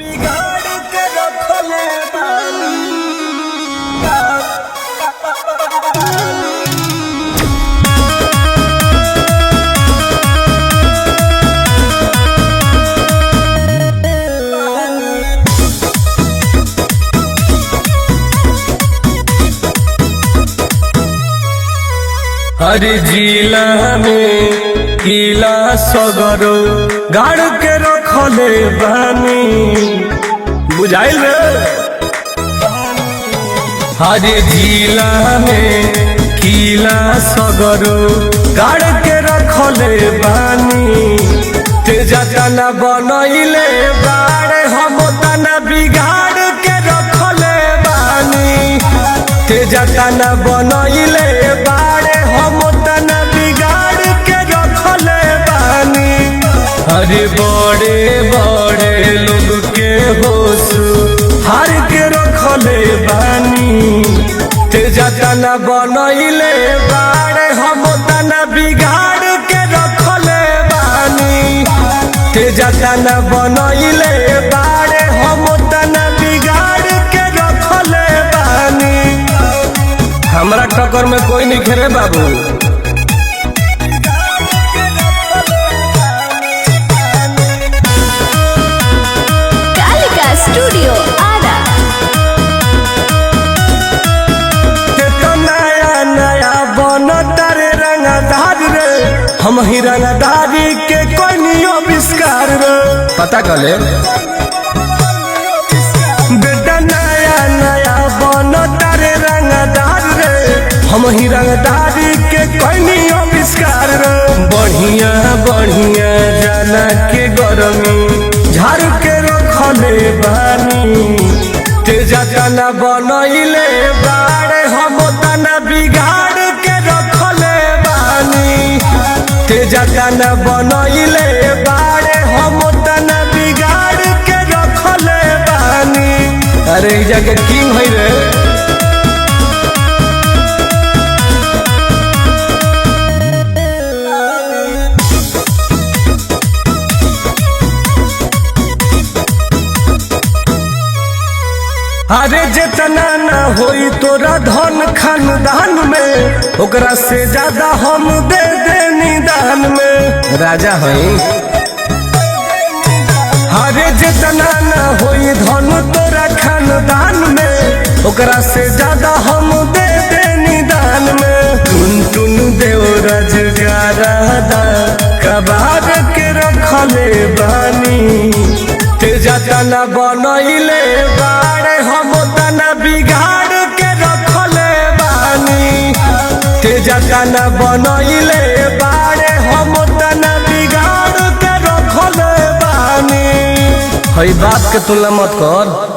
बिगाड़ के रखले बानी। हर जिला में किला सगरो गाड़ के रखले बानी। बुझाइल रे। हर जिला में किला सगरो गाड़ के रखले बानी। तेजा तना बनइले बाड़े हम तना बिगाड़ के रखले बानी। तेजा तना बनइले बाड़े हम तना बिगाड़ के रखले बानी। अरे बड़े बड़े लोग के होश हार के रखले बानी। तेजा तना बनइले बाड़े हम तना बिगाड़ के रखले बानी। तेजा तना बनइले बाड़े हम तना बिगाड़ के रखले बानी। हमरा टक्कर में कोई नहीं खेरे बाबू। कालिका स्टूडियो आरा। तो नया नया बनता रे रंगदार रे। हम ही रंगदारी के कोई नहीं आविष्कार रे। पता कले बेटा नया नया बनता रे रंगदार रे। हम ही रंगदारी के कोई नहीं आविष्कार रे। बढ़िया बढ़िया जाना के गरमी झाड़ के रखले बानी। तेजा तना बनइले बाड़े हम तना बिगाड़ के रखले बानी। तेजा तना बनइले बाड़े हम तना बिगाड़ के रखले बानी। अरे ई जगह किंग है रे। अरे जितना न होई तोरा धन खानदान में ओकरा से ज्यादा हम दे दे निदान में। राजा हई। अरे जितना न होई धन तोरा खानदान में ओकरा से ज्यादा हम दे दे निदान में। टुन टुन देव राजगारादा कबार के रखले बानी। तेजा तना बनइले बाड़े हम तना बिगाड़ के रखले बानी। तेजा तना बनइले बाड़े हम तना बिगाड़ के रखले बानी। हई बात के तुलना मत कर।